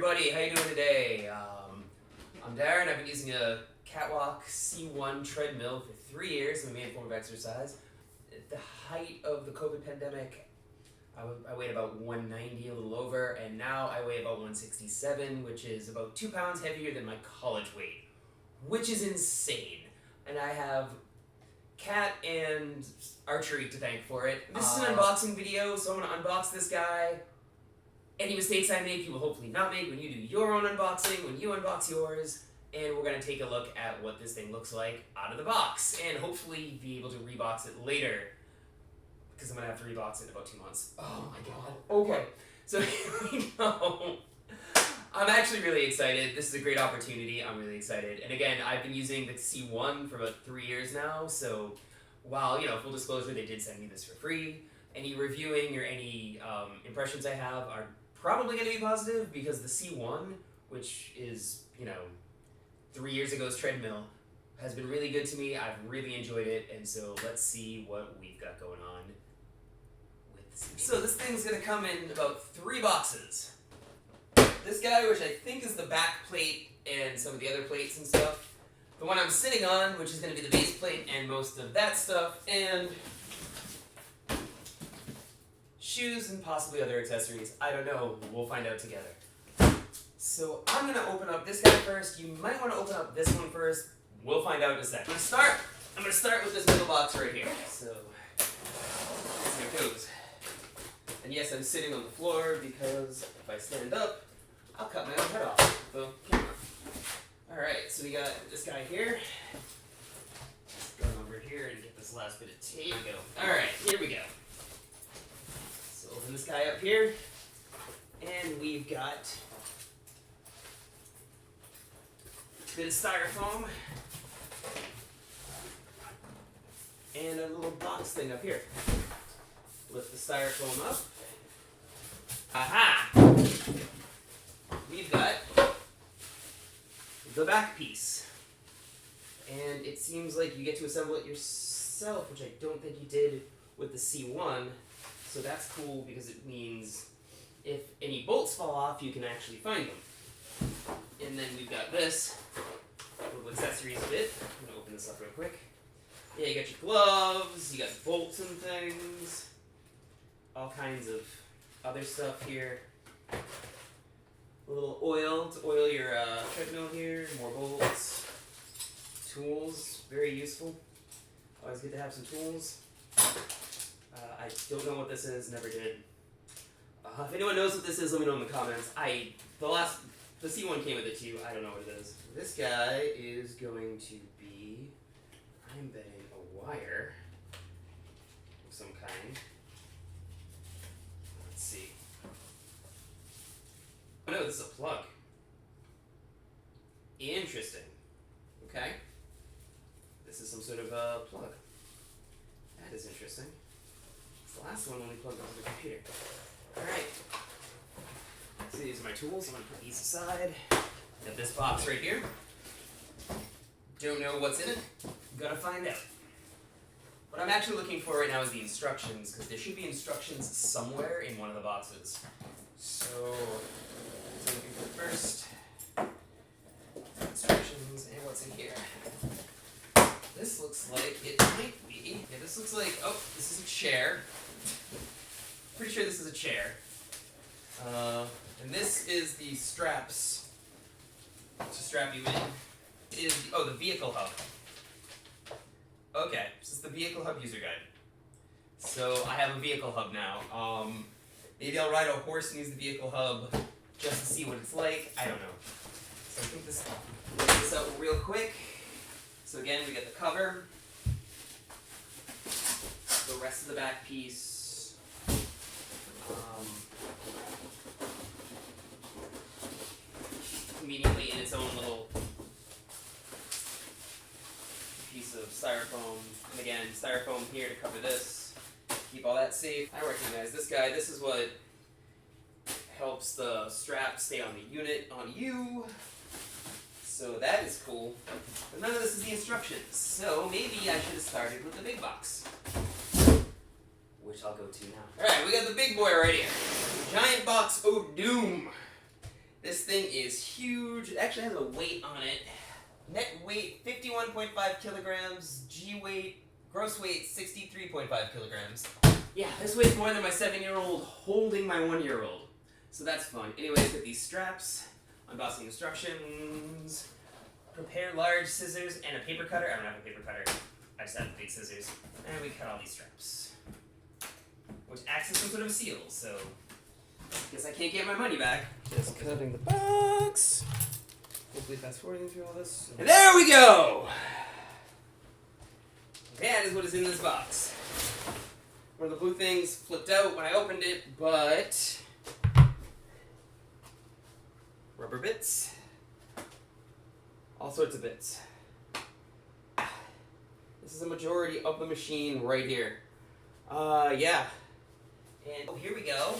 everybody, how you doing today? I'm Darren. I've been using a KatWalk C1 treadmill for 3 years, my main form of exercise. At the height of the COVID pandemic, I weighed about 190, a little over, and now I weigh about 167, which is about 2 pounds heavier than my college weight, which is insane. And I have Kat and Archery to thank for it. This is an unboxing video, so I'm going to unbox this guy. Any mistakes I make, you will hopefully not make when you do your own unboxing, when you unbox yours, and we're going to take a look at what this thing looks like out of the box, and hopefully be able to rebox it later, because I'm going to have to rebox it in about 2 months. Oh my god. Okay, so here we go. I'm actually really excited. This is a great opportunity. I'm really excited. And again, I've been using the C1 for about 3 years now, so while, full disclosure, they did send me this for free. Any reviewing or any impressions I have are probably going to be positive, because the C1, which is, 3 years ago's treadmill, has been really good to me. I've really enjoyed it, and so let's see what we've got going on with this. So this thing's going to come in about 3 boxes. This guy, which I think is the back plate and some of the other plates and stuff. The one I'm sitting on, which is going to be the base plate and most of that stuff, and shoes and possibly other accessories. I don't know. We'll find out together. So I'm going to open up this guy first. You might want to open up this one first. We'll find out in a second. I'm going to start with this middle box right here. So there it goes. And yes, I'm sitting on the floor because if I stand up, I'll cut my own head off. So, alright, so we got this guy here. Let's go over here and get this last bit of tape. Here we go. Alright, here we go. So open this guy up here. And we've got a bit of styrofoam. And a little box thing up here. Lift the styrofoam up. Aha! We've got the back piece. And it seems like you get to assemble it yourself, which I don't think you did with the C1. So that's cool because it means if any bolts fall off, you can actually find them. And then we've got this little accessories bit. I'm going to open this up real quick. Yeah, you got your gloves, you got bolts and things, all kinds of other stuff here. A little oil to oil your treadmill here, more bolts, tools, very useful. Always good to have some tools. I don't know what this is, never did. If anyone knows what this is, let me know in the comments. The C1 came with it too, I don't know what it is. This guy is going to be, I'm betting, a wire of some kind. Let's see. Oh no, this is a plug. Interesting. Okay. This is some sort of a plug. That is interesting. It's the last one when we plugged onto the computer. Alright. So these are my tools. I'm going to put these aside. Got this box right here. Don't know what's in it. Gotta find out. What I'm actually looking for right now is the instructions, because there should be instructions somewhere in one of the boxes. So I'm looking for first instructions and what's in here. This looks like it might be. Yeah, this looks like, this is a chair. Pretty sure this is a chair. And this is the straps to strap you in. The vehicle hub. Okay, this is the vehicle hub user guide. So I have a vehicle hub now. Maybe I'll ride a horse and use the vehicle hub just to see what it's like. I don't know. So I think this out real quick. So again, we get the cover, the rest of the back piece. Conveniently in its own little piece of styrofoam. And again, styrofoam here to cover this. Keep all that safe. I recognize this guy. This is what helps the strap stay on the unit on you. So that is cool. But none of this is the instructions. So maybe I should have started with the big box, which I'll go to now. Alright, we got the big boy right here. Giant box of doom. This thing is huge. It actually has a weight on it. Net weight 51.5 kilograms. G weight, gross weight 63.5 kilograms. Yeah, this weighs more than my 7-year-old holding my 1-year-old. So that's fun. Anyways, get these straps, unboxing instructions, prepare large scissors and a paper cutter. I don't have a paper cutter. I just have big scissors. And we cut all these straps, which acts as some sort of a seal, so guess I can't get my money back. Just cutting the box. Hopefully fast forwarding through all this. And there we go! That is what is in this box. One of the blue things flipped out when I opened it, but rubber bits. All sorts of bits. This is a majority of the machine right here. Yeah. And here we go.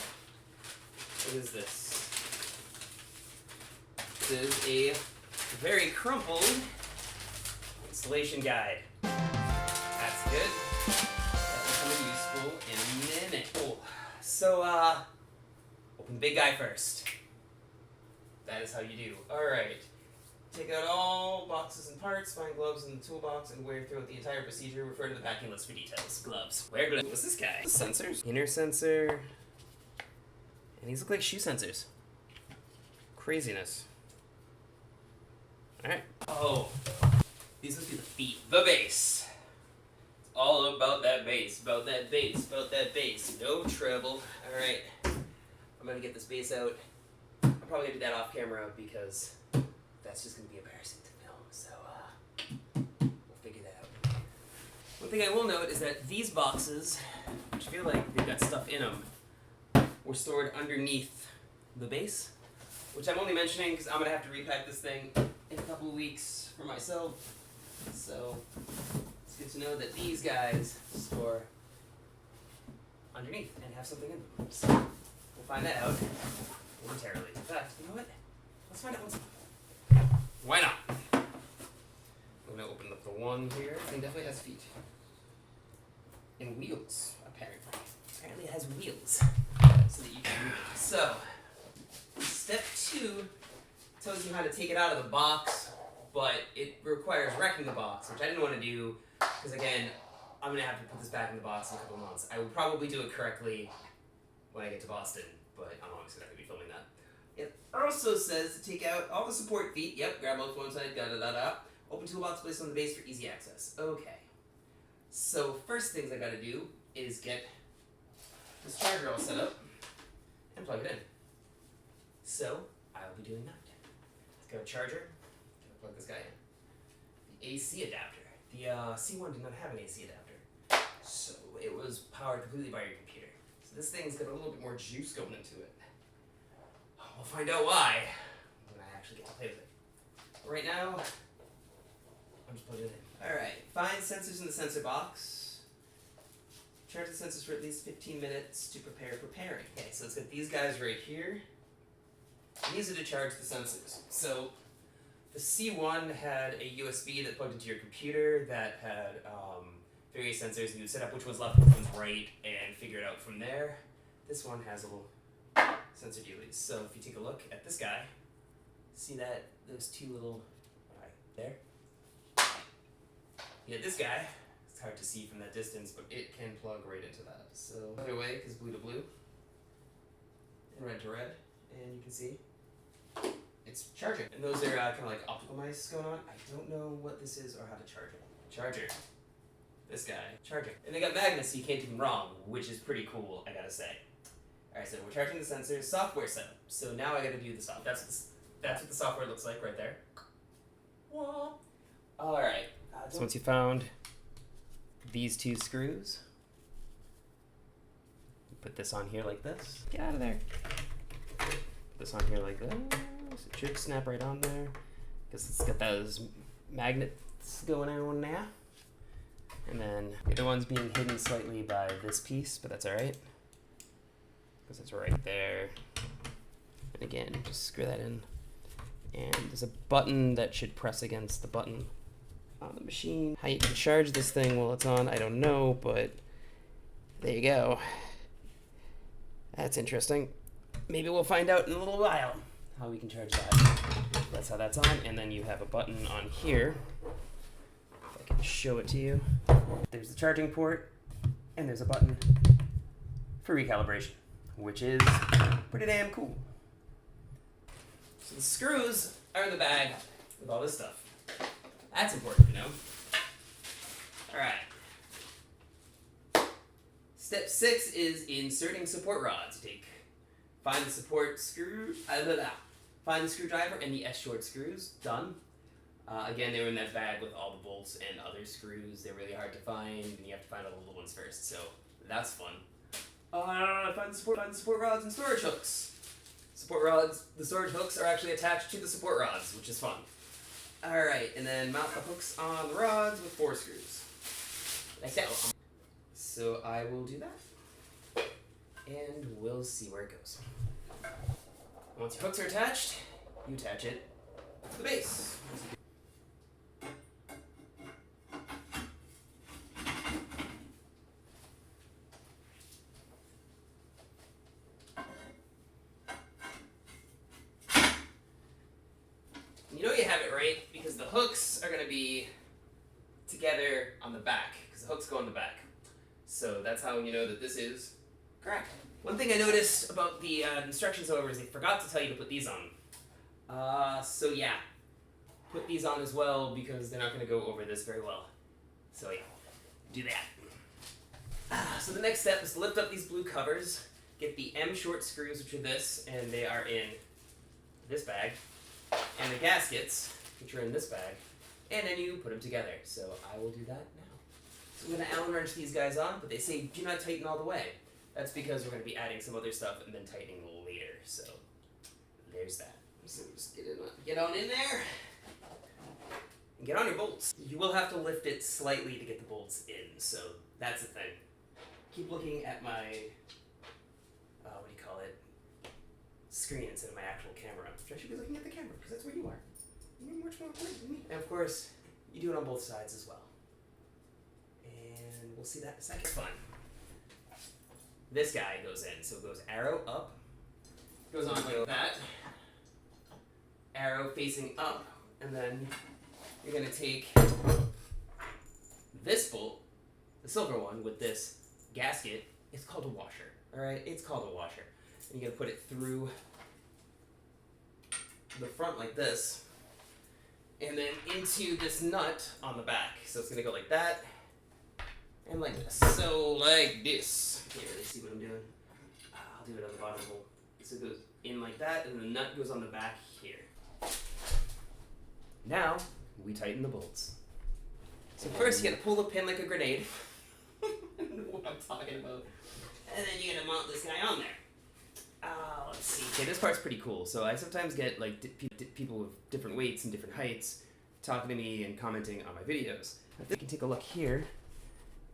What is this? This is a very crumpled installation guide. That's good. That's becoming useful in a minute. Cool. So, open the big guy first. That is how you do. Alright. Take out all boxes and parts, find gloves in the toolbox, and wear throughout the entire procedure. Refer to the packing list for details. Gloves. Wear gloves. What's this guy? Sensors. Inner sensor. And these look like shoe sensors. Craziness. Alright. Oh. These must be the feet. The base. It's all about that base. About that base. About that base. No trouble. Alright. I'm gonna get this base out. I'm probably gonna do that off camera because that's just gonna be embarrassing to film. So, we'll figure that out. One thing I will note is that these boxes, which feel like they've got stuff in them, were stored underneath the base, which I'm only mentioning because I'm going to have to repack this thing in a couple of weeks for myself. So it's good to know that these guys store underneath and have something in them. So we'll find that out momentarily. In fact, you know what? Let's find out what's... Why not? I'm going to open up the one here. This thing definitely has feet. And wheels, apparently. Apparently it has wheels. So that you can move it. So, step 2 tells you how to take it out of the box, but it requires wrecking the box, which I didn't want to do, because again, I'm going to have to put this back in the box in a couple of months. I will probably do it correctly when I get to Boston, but I'm obviously not going to be filming that. It also says to take out all the support feet. Yep, grab both one side, da-da-da-da. Open toolbox, place on the base for easy access. Okay. So, first things I got to do is get this charger all set up and plug it in. So, I'll be doing that. Let's go charger. Gotta plug this guy in. The AC adapter. The C1 did not have an AC adapter. So, it was powered completely by your computer. So this thing's got a little bit more juice going into it. We'll find out why when I actually get to play with it. But right now, I'm just plugging it in. Alright, find sensors in the sensor box. Charge the sensors for at least 15 minutes to prepare preparing. Okay, so let's get these guys right here. And these are to charge the sensors. So the C1 had a USB that plugged into your computer that had various sensors, and you would set up which one's left, which one's right, and figure it out from there. This one has a little sensor dealies. So if you take a look at this guy, see that those two little right there? Yeah, this guy, it's hard to see from that distance, but it can plug right into that. So other way, because blue to blue, and red to red, and you can see it's charging. And those are kind of like optical mice going on. I don't know what this is or how to charge it. Charger. This guy. Charging. And they got magnets so you can't do them wrong, which is pretty cool, I gotta say. Alright, so we're charging the sensors. Software setup. So now I gotta do the software. That's what the software looks like right there. Alright. So once you found these two screws, you put this on here like this. Get out of there. Put this on here like this. It should snap right on there. Because it's got those magnets going on now. And then the other one's being hidden slightly by this piece, but that's alright. Because it's right there. And again, just screw that in. And there's a button that should press against the button on the machine. How you can charge this thing while it's on, I don't know, but there you go. That's interesting. Maybe we'll find out in a little while. how we can charge that. That's how that's on, and then you have a button on here. If I can show it to you. There's the charging port, and there's a button for recalibration, which is pretty damn cool. So the screws are in the bag with all this stuff. That's important to know. Alright. Step 6 is inserting support rods. You find the support screw, find the screwdriver and the S-short screws. Done. Again, they were in that bag with all the bolts and other screws. They're really hard to find, and you have to find all the little ones first, so that's fun. Find the support rods and storage hooks. Support rods, the storage hooks are actually attached to the support rods, which is fun. Alright, and then mount the hooks on the rods with 4 screws. Like that. So I will do that, and we'll see where it goes. Once your hooks are attached, you attach it to the base. You know you have it right because the hooks are going to be together on the back, because the hooks go on the back. So that's how you know that this is correct. One thing I noticed about the instructions, however, is they forgot to tell you to put these on. So yeah, put these on as well because they're not going to go over this very well. So yeah, do that. So the next step is to lift up these blue covers, get the M short screws, which are this, and they are in this bag, and the gaskets, which are in this bag, and then you put them together. So I will do that now. So I'm going to Allen wrench these guys on, but they say do not tighten all the way. That's because we're going to be adding some other stuff and then tightening later. So there's that. So just get on in there and get on your bolts. You will have to lift it slightly to get the bolts in. So that's the thing. Keep looking at my screen instead of my actual camera. I should be looking at the camera because that's where you are. You're much more important than me. And of course, you do it on both sides as well. And we'll see that in a second. Fun. This guy goes in, so it goes arrow up, goes on like that, arrow facing up, and then you're going to take this bolt, the silver one, with this gasket. It's called a washer, alright? It's called a washer. And you're going to put it through the front like this, and then into this nut on the back. So it's going to go like that, and like this. So like this. Can't really see what I'm doing. I'll do it on the bottom hole. So it goes in like that, and the nut goes on the back here. Now, we tighten the bolts. So first you gotta pull the pin like a grenade. I don't know what I'm talking about. And then you gotta mount this guy on there. Let's see. Okay, this part's pretty cool. So I sometimes get like people with different weights and different heights talking to me and commenting on my videos. If you can take a look here,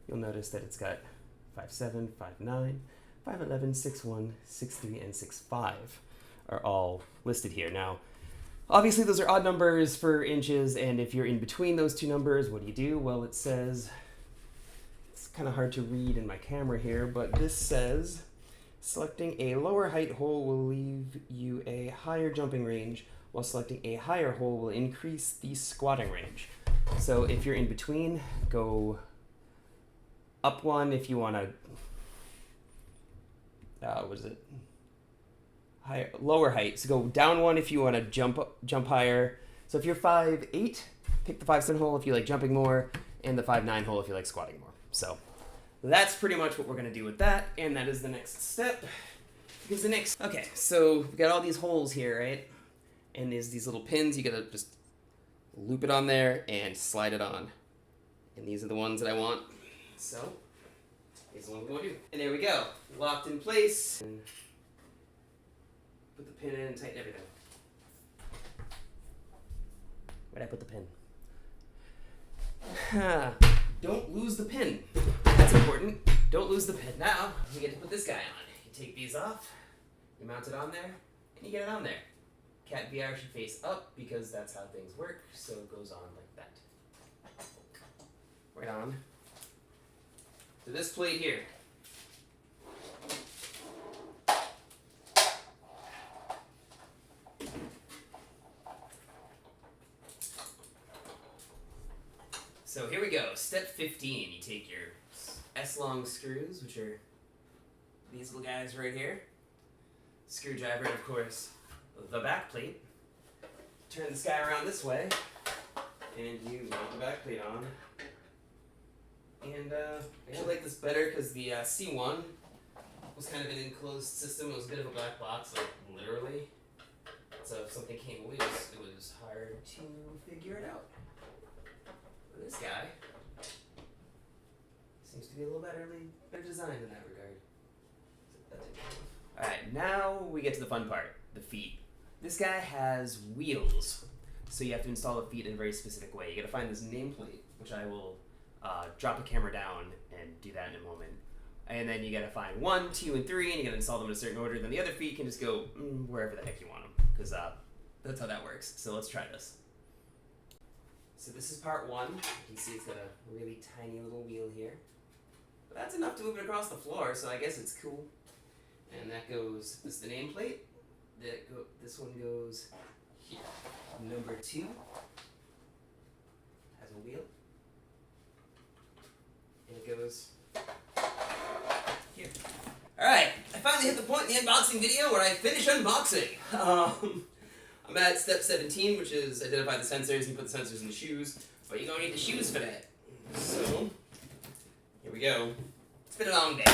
you'll notice that it's got 5'7", 5'9", 5'11", 6'1", 6'3", and 6'5" are all listed here. Now, obviously those are odd numbers for inches, and if you're in between those two numbers, what do? Well, it says, it's kind of hard to read in my camera here, but this says, selecting a lower height hole will leave you a higher jumping range, while selecting a higher hole will increase the squatting range. So if you're in between, go up one if you want to, lower height. So go down one if you want to jump higher. So if you're 5'8", pick the 5'7" hole if you like jumping more, and the 5'9" hole if you like squatting more. So that's pretty much what we're going to do with that, and that is the next step. Because okay, so we've got all these holes here, right? And there's these little pins, you got to just loop it on there and slide it on. And these are the ones that I want. So these are the ones we want to do. And there we go, locked in place. And put the pin in and tighten everything. Where'd I put the pin? Don't lose the pin. That's important. Don't lose the pin. Now, we get to put this guy on. You take these off, you mount it on there, and you get it on there. KatVR should face up because that's how things work, so it goes on like that. Right on to this plate here. So here we go. Step 15. You take your S-long screws, which are these little guys right here. Screwdriver, and of course, the back plate. Turn this guy around this way, and you mount the back plate on. And I like this better because the C1 was kind of an enclosed system. It was a bit of a black box, like literally. So if something came loose, it was hard to figure it out. But this guy seems to be a little better designed in that regard. Alright, now we get to the fun part, the feet. This guy has wheels, so you have to install the feet in a very specific way. You gotta find this nameplate, which I will drop the camera down and do that in a moment. And then you gotta find 1, 2, and 3, and you gotta install them in a certain order. Then the other feet can just go wherever the heck you want them, because that's how that works. So let's try this. So this is part 1. You can see it's got a really tiny little wheel here. But that's enough to move it across the floor, so I guess it's cool. And that goes, this is the nameplate. This one goes here. Number 2 has a wheel. And it goes here. Alright, I finally hit the point in the unboxing video where I finish unboxing. I'm at step 17, which is identify the sensors. You put the sensors in the shoes, but you don't need the shoes for that. So, here we go. It's been a long day.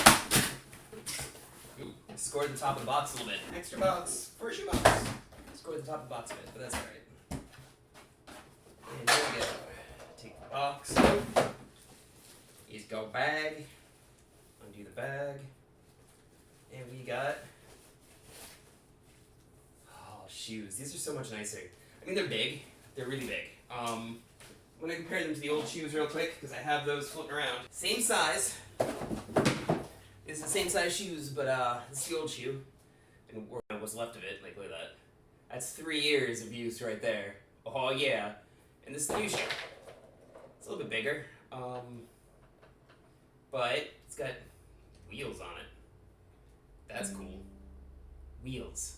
Ooh, I scored the top of the box a little bit. Extra box for a shoe box. Scored the top of the box a bit, but that's alright. And here we go. Take the box out. He's go bag. Undo the bag. And we got shoes. These are so much nicer. I mean, they're big. They're really big. I'm going to compare them to the old shoes real quick because I have those floating around. Same size. It's the same size shoes, but this is the old shoe. And what's left of it, like look at that. That's 3 years of use right there. Oh yeah. And this is the new shoe. It's a little bit bigger. But it's got wheels on it. That's cool. Wheels.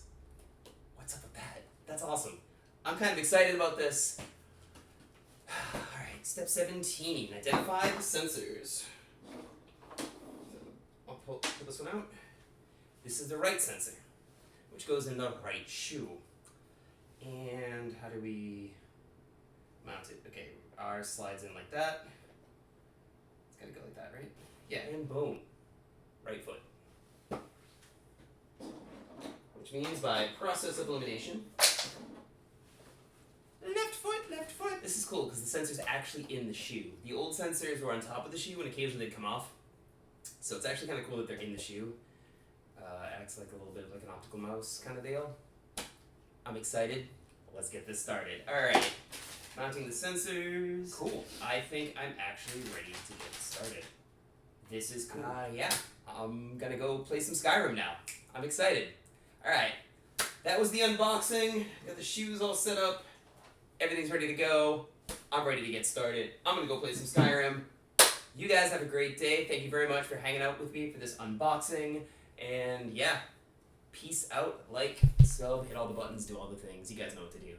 What's up with that? That's awesome. I'm kind of excited about this. Alright, step 17. Identify the sensors. So I'll pull this one out. This is the right sensor, which goes in the right shoe. And how do we mount it? Okay, ours slides in like that. It's gotta go like that, right? Yeah, and boom. Right foot. Which means by process of elimination, left foot. This is cool because the sensor's actually in the shoe. The old sensors were on top of the shoe and occasionally they'd come off. So it's actually kind of cool that they're in the shoe. Acts like a little bit of like an optical mouse kind of deal. I'm excited. Let's get this started. Alright, mounting the sensors. Cool. I think I'm actually ready to get started. This is cool. Yeah, I'm gonna go play some Skyrim now. I'm excited. Alright, that was the unboxing. Got the shoes all set up. Everything's ready to go. I'm ready to get started. I'm gonna go play some Skyrim. You guys have a great day. Thank you very much for hanging out with me for this unboxing. And yeah, peace out, like, sub, hit all the buttons, do all the things. You guys know what to do.